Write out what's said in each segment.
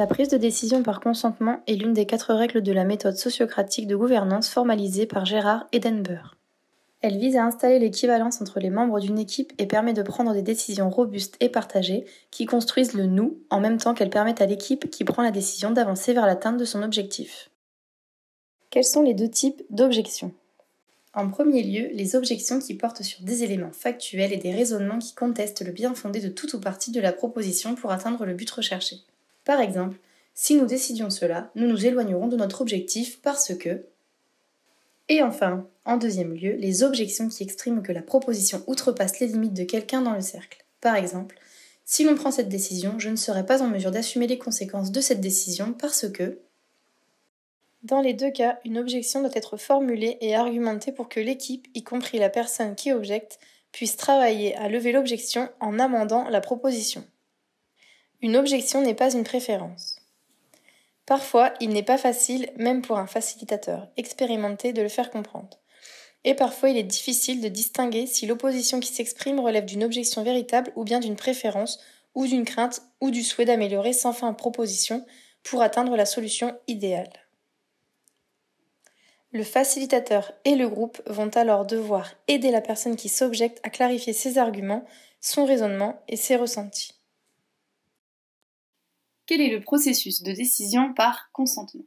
La prise de décision par consentement est l'une des 4 règles de la méthode sociocratique de gouvernance formalisée par Gerhard Edenbauer. Elle vise à installer l'équivalence entre les membres d'une équipe et permet de prendre des décisions robustes et partagées qui construisent le « nous » en même temps qu'elles permettent à l'équipe qui prend la décision d'avancer vers l'atteinte de son objectif. Quels sont les 2 types d'objections ? En premier lieu, les objections qui portent sur des éléments factuels et des raisonnements qui contestent le bien fondé de tout ou partie de la proposition pour atteindre le but recherché. Par exemple, si nous décidions cela, nous nous éloignerons de notre objectif parce que... Et enfin, en deuxième lieu, les objections qui expriment que la proposition outrepasse les limites de quelqu'un dans le cercle. Par exemple, si l'on prend cette décision, je ne serai pas en mesure d'assumer les conséquences de cette décision parce que... Dans les 2 cas, une objection doit être formulée et argumentée pour que l'équipe, y compris la personne qui objecte, puisse travailler à lever l'objection en amendant la proposition. Une objection n'est pas une préférence. Parfois, il n'est pas facile, même pour un facilitateur expérimenté, de le faire comprendre. Et parfois, il est difficile de distinguer si l'opposition qui s'exprime relève d'une objection véritable ou bien d'une préférence, ou d'une crainte, ou du souhait d'améliorer sans fin proposition pour atteindre la solution idéale. Le facilitateur et le groupe vont alors devoir aider la personne qui s'objecte à clarifier ses arguments, son raisonnement et ses ressentis. Quel est le processus de décision par consentement ?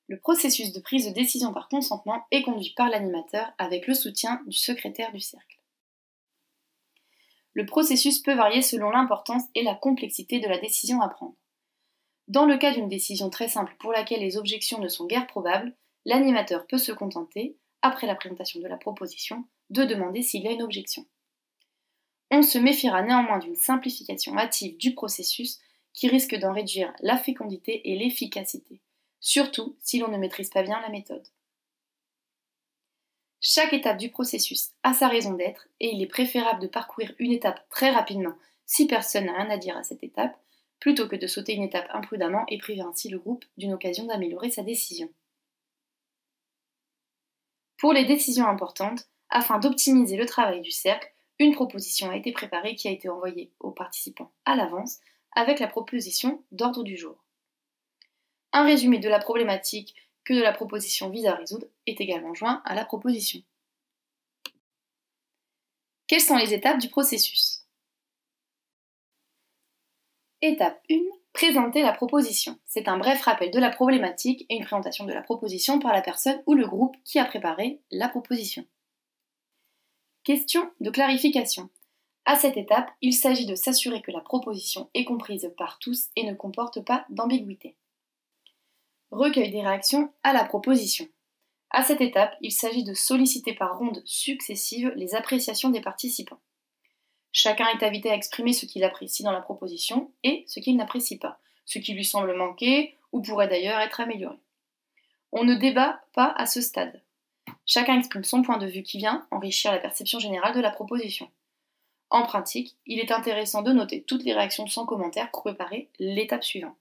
Le processus de prise de décision par consentement est conduit par l'animateur avec le soutien du secrétaire du cercle. Le processus peut varier selon l'importance et la complexité de la décision à prendre. Dans le cas d'une décision très simple pour laquelle les objections ne sont guère probables, l'animateur peut se contenter, après la présentation de la proposition, de demander s'il y a une objection. On se méfiera néanmoins d'une simplification hâtive du processus qui risque d'en réduire la fécondité et l'efficacité, surtout si l'on ne maîtrise pas bien la méthode. Chaque étape du processus a sa raison d'être et il est préférable de parcourir une étape très rapidement si personne n'a rien à dire à cette étape, plutôt que de sauter une étape imprudemment et priver ainsi le groupe d'une occasion d'améliorer sa décision. Pour les décisions importantes, afin d'optimiser le travail du cercle, une proposition a été préparée qui a été envoyée aux participants à l'avance avec la proposition d'ordre du jour. Un résumé de la problématique que la proposition vise à résoudre est également joint à la proposition. Quelles sont les étapes du processus ? Étape 1. Présenter la proposition. C'est un bref rappel de la problématique et une présentation de la proposition par la personne ou le groupe qui a préparé la proposition. Question de clarification. À cette étape, il s'agit de s'assurer que la proposition est comprise par tous et ne comporte pas d'ambiguïté. Recueil des réactions à la proposition. À cette étape, il s'agit de solliciter par rondes successives les appréciations des participants. Chacun est invité à exprimer ce qu'il apprécie dans la proposition et ce qu'il n'apprécie pas, ce qui lui semble manquer ou pourrait d'ailleurs être amélioré. On ne débat pas à ce stade. Chacun exprime son point de vue qui vient enrichir la perception générale de la proposition. En pratique, il est intéressant de noter toutes les réactions sans commentaire pour préparer l'étape suivante.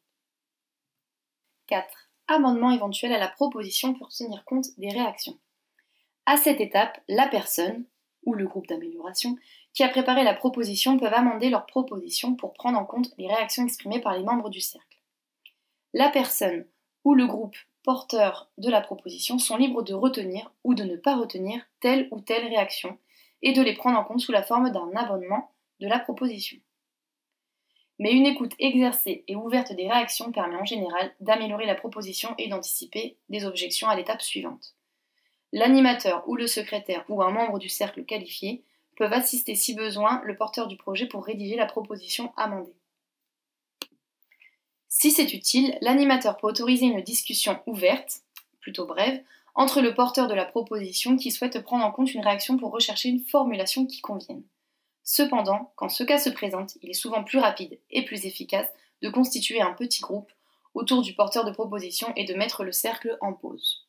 4. Amendement éventuel à la proposition pour tenir compte des réactions. À cette étape, la personne, ou le groupe d'amélioration, qui a préparé la proposition peuvent amender leur proposition pour prendre en compte les réactions exprimées par les membres du cercle. La personne ou le groupe porteur de la proposition sont libres de retenir ou de ne pas retenir telle ou telle réaction et de les prendre en compte sous la forme d'un amendement de la proposition. Mais une écoute exercée et ouverte des réactions permet en général d'améliorer la proposition et d'anticiper des objections à l'étape suivante. L'animateur ou le secrétaire ou un membre du cercle qualifié peuvent assister si besoin le porteur du projet pour rédiger la proposition amendée. Si c'est utile, l'animateur peut autoriser une discussion ouverte, plutôt brève, entre le porteur de la proposition qui souhaite prendre en compte une réaction pour rechercher une formulation qui convienne. Cependant, quand ce cas se présente, il est souvent plus rapide et plus efficace de constituer un petit groupe autour du porteur de proposition et de mettre le cercle en pause.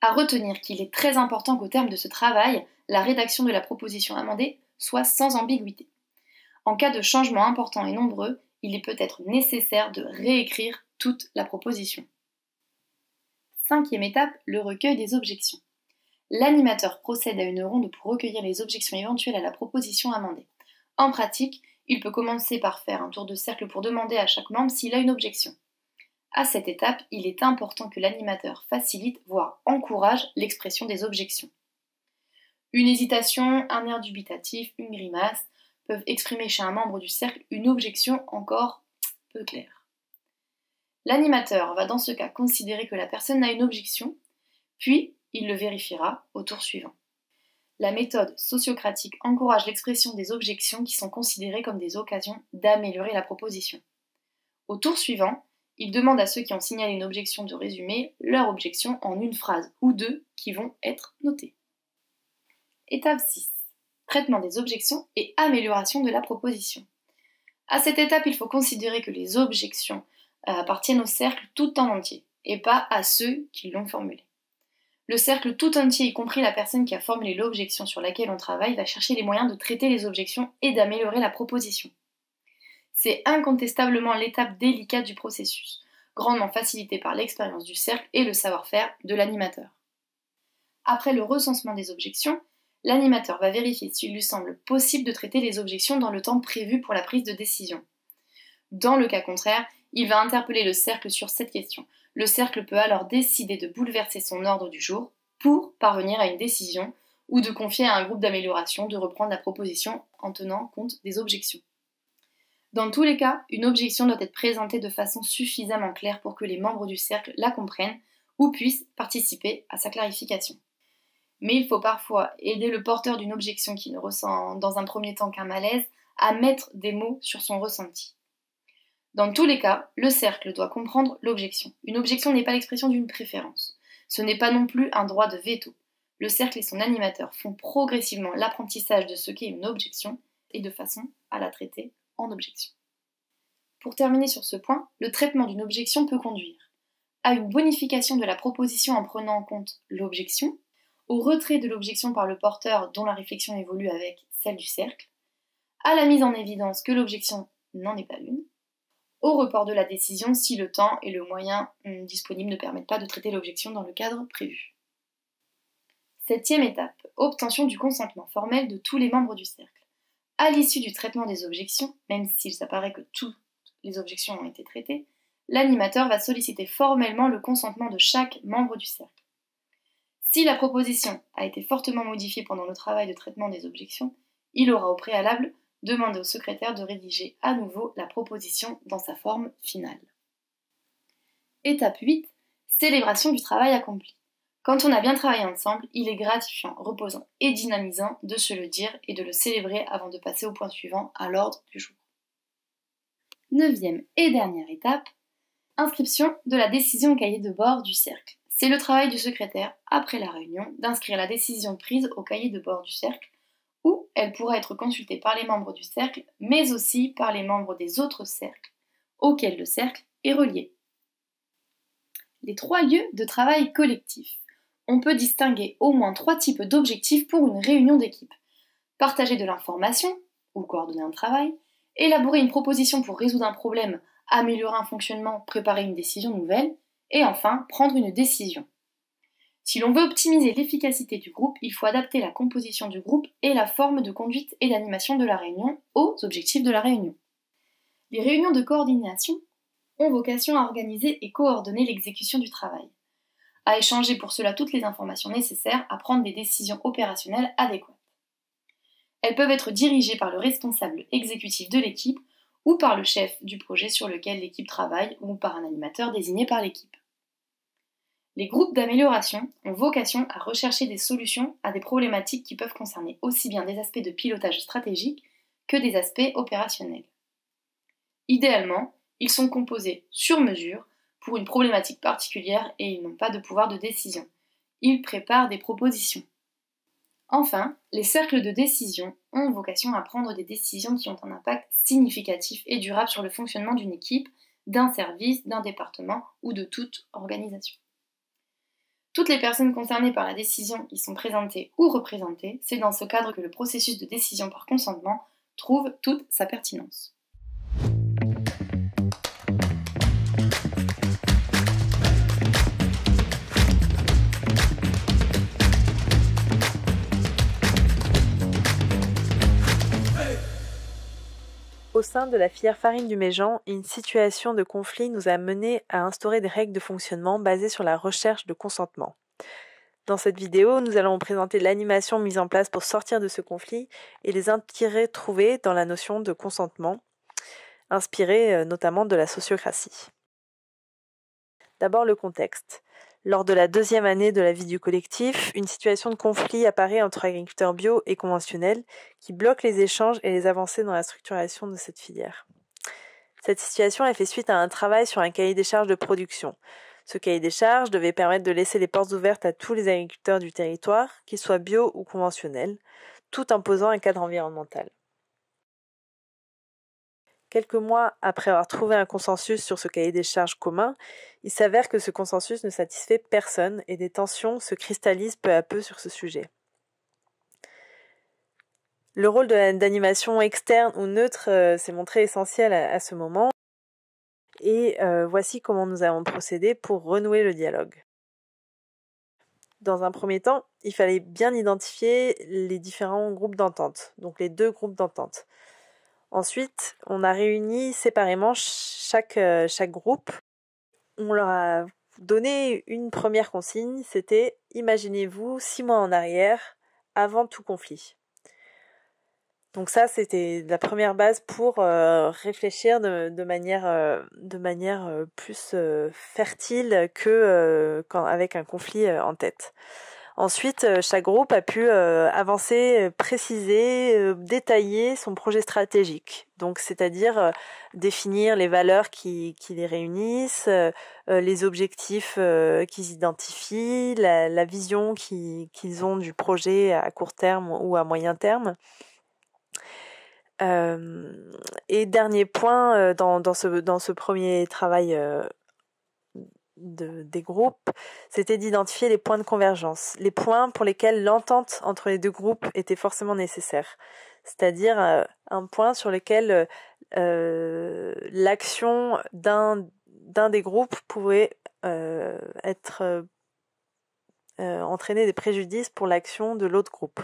À retenir qu'il est très important qu'au terme de ce travail, la rédaction de la proposition amendée soit sans ambiguïté. En cas de changements importants et nombreux, il est peut-être nécessaire de réécrire toute la proposition. 5e étape, le recueil des objections. L'animateur procède à une ronde pour recueillir les objections éventuelles à la proposition amendée. En pratique, il peut commencer par faire un tour de cercle pour demander à chaque membre s'il a une objection. À cette étape, il est important que l'animateur facilite, voire encourage l'expression des objections. Une hésitation, un air dubitatif, une grimace peuvent exprimer chez un membre du cercle une objection encore peu claire. L'animateur va dans ce cas considérer que la personne a une objection, puis il le vérifiera au tour suivant. La méthode sociocratique encourage l'expression des objections qui sont considérées comme des occasions d'améliorer la proposition. Au tour suivant, il demande à ceux qui ont signalé une objection de résumer leur objection en une phrase ou deux qui vont être notées. Étape 6. Traitement des objections et amélioration de la proposition. À cette étape, il faut considérer que les objections appartiennent au cercle tout en entier et pas à ceux qui l'ont formulé. Le cercle tout entier, y compris la personne qui a formulé l'objection sur laquelle on travaille, va chercher les moyens de traiter les objections et d'améliorer la proposition. C'est incontestablement l'étape délicate du processus, grandement facilitée par l'expérience du cercle et le savoir-faire de l'animateur. Après le recensement des objections, l'animateur va vérifier s'il lui semble possible de traiter les objections dans le temps prévu pour la prise de décision. Dans le cas contraire, il va interpeller le cercle sur cette question. Le cercle peut alors décider de bouleverser son ordre du jour pour parvenir à une décision ou de confier à un groupe d'amélioration de reprendre la proposition en tenant compte des objections. Dans tous les cas, une objection doit être présentée de façon suffisamment claire pour que les membres du cercle la comprennent ou puissent participer à sa clarification. Mais il faut parfois aider le porteur d'une objection qui ne ressent dans un premier temps qu'un malaise à mettre des mots sur son ressenti. Dans tous les cas, le cercle doit comprendre l'objection. Une objection n'est pas l'expression d'une préférence. Ce n'est pas non plus un droit de veto. Le cercle et son animateur font progressivement l'apprentissage de ce qu'est une objection et de façon à la traiter en objection. Pour terminer sur ce point, le traitement d'une objection peut conduire à une bonification de la proposition en prenant en compte l'objection, au retrait de l'objection par le porteur dont la réflexion évolue avec celle du cercle, à la mise en évidence que l'objection n'en est pas une, au report de la décision si le temps et le moyen disponibles ne permettent pas de traiter l'objection dans le cadre prévu. 7e étape, obtention du consentement formel de tous les membres du cercle. À l'issue du traitement des objections, même s'il s'apparaît que toutes les objections ont été traitées, l'animateur va solliciter formellement le consentement de chaque membre du cercle. Si la proposition a été fortement modifiée pendant le travail de traitement des objections, il aura au préalable demandé au secrétaire de rédiger à nouveau la proposition dans sa forme finale. Étape 8. Célébration du travail accompli. Quand on a bien travaillé ensemble, il est gratifiant, reposant et dynamisant de se le dire et de le célébrer avant de passer au point suivant à l'ordre du jour. 9e et dernière étape, inscription de la décision au cahier de bord du cercle. C'est le travail du secrétaire, après la réunion, d'inscrire la décision prise au cahier de bord du cercle, où elle pourra être consultée par les membres du cercle, mais aussi par les membres des autres cercles, auxquels le cercle est relié. Les 3 lieux de travail collectif. On peut distinguer au moins 3 types d'objectifs pour une réunion d'équipe. Partager de l'information, ou coordonner un travail, élaborer une proposition pour résoudre un problème, améliorer un fonctionnement, préparer une décision nouvelle, et enfin, prendre une décision. Si l'on veut optimiser l'efficacité du groupe, il faut adapter la composition du groupe et la forme de conduite et d'animation de la réunion aux objectifs de la réunion. Les réunions de coordination ont vocation à organiser et coordonner l'exécution du travail, à échanger pour cela toutes les informations nécessaires à prendre des décisions opérationnelles adéquates. Elles peuvent être dirigées par le responsable exécutif de l'équipe ou par le chef du projet sur lequel l'équipe travaille ou par un animateur désigné par l'équipe. Les groupes d'amélioration ont vocation à rechercher des solutions à des problématiques qui peuvent concerner aussi bien des aspects de pilotage stratégique que des aspects opérationnels. Idéalement, ils sont composés sur mesure pour une problématique particulière et ils n'ont pas de pouvoir de décision. Ils préparent des propositions. Enfin, les cercles de décision ont vocation à prendre des décisions qui ont un impact significatif et durable sur le fonctionnement d'une équipe, d'un service, d'un département ou de toute organisation. Toutes les personnes concernées par la décision y sont présentées ou représentées, c'est dans ce cadre que le processus de décision par consentement trouve toute sa pertinence. sein de la filière farine du Méjean, une situation de conflit nous a mené à instaurer des règles de fonctionnement basées sur la recherche de consentement. Dans cette vidéo, nous allons présenter l'animation mise en place pour sortir de ce conflit et les intérêts trouvés dans la notion de consentement, inspirée notamment de la sociocratie. D'abord le contexte. Lors de la 2e année de la vie du collectif, une situation de conflit apparaît entre agriculteurs bio et conventionnels qui bloque les échanges et les avancées dans la structuration de cette filière. Cette situation a fait suite à un travail sur un cahier des charges de production. Ce cahier des charges devait permettre de laisser les portes ouvertes à tous les agriculteurs du territoire, qu'ils soient bio ou conventionnels, tout en posant un cadre environnemental. Quelques mois après avoir trouvé un consensus sur ce cahier des charges commun, il s'avère que ce consensus ne satisfait personne et des tensions se cristallisent peu à peu sur ce sujet. Le rôle d'animation externe ou neutre s'est montré essentiel à ce moment et voici comment nous avons procédé pour renouer le dialogue. Dans un premier temps, il fallait bien identifier les différents groupes d'entente, donc les 2 groupes d'entente. Ensuite, on a réuni séparément chaque groupe. On leur a donné une première consigne, c'était « Imaginez-vous 6 mois en arrière, avant tout conflit ». Donc ça, c'était la première base pour réfléchir de manière plus fertile que avec un conflit en tête. Ensuite, chaque groupe a pu avancer, préciser, détailler son projet stratégique. Donc, c'est-à-dire définir les valeurs qui les réunissent, les objectifs qu'ils identifient, la vision qu'ils ont du projet à court terme ou à moyen terme. Et dernier point dans ce premier travail des groupes, c'était d'identifier les points de convergence, les points pour lesquels l'entente entre les 2 groupes était forcément nécessaire. C'est-à-dire un point sur lequel l'action d'un des groupes pouvait entraîner des préjudices pour l'action de l'autre groupe.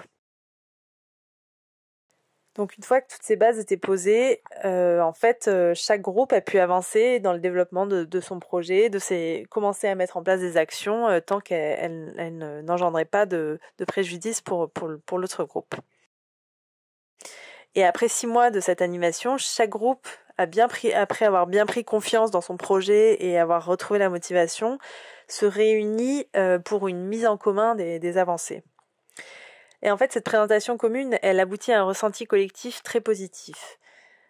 Donc une fois que toutes ces bases étaient posées, chaque groupe a pu avancer dans le développement de son projet, commencer à mettre en place des actions tant qu'elles n'engendraient pas de préjudice pour l'autre groupe. Et après 6 mois de cette animation, chaque groupe après avoir bien pris confiance dans son projet et avoir retrouvé la motivation, se réunit pour une mise en commun des avancées. Et en fait, cette présentation commune, elle aboutit à un ressenti collectif très positif.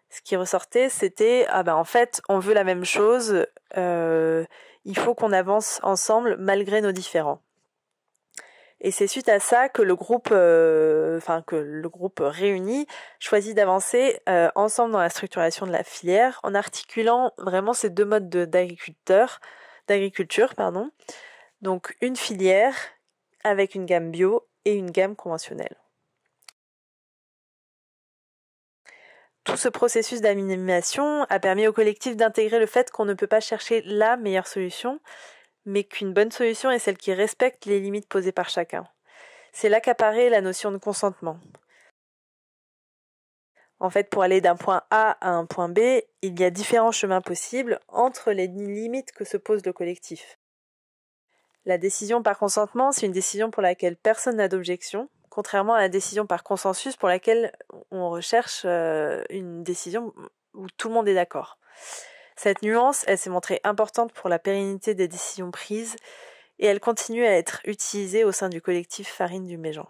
Ce qui ressortait, c'était en fait, on veut la même chose, il faut qu'on avance ensemble malgré nos différends. Et c'est suite à ça que le groupe réuni choisit d'avancer ensemble dans la structuration de la filière, en articulant vraiment ces 2 modes d'agriculture. Donc une filière avec une gamme bio et une gamme conventionnelle. Tout ce processus d'animation a permis au collectif d'intégrer le fait qu'on ne peut pas chercher la meilleure solution, mais qu'une bonne solution est celle qui respecte les limites posées par chacun. C'est là qu'apparaît la notion de consentement. En fait, pour aller d'un point A à un point B, il y a différents chemins possibles entre les limites que se pose le collectif. La décision par consentement, c'est une décision pour laquelle personne n'a d'objection, contrairement à la décision par consensus pour laquelle on recherche une décision où tout le monde est d'accord. Cette nuance, elle s'est montrée importante pour la pérennité des décisions prises et elle continue à être utilisée au sein du collectif Farine du Méjean.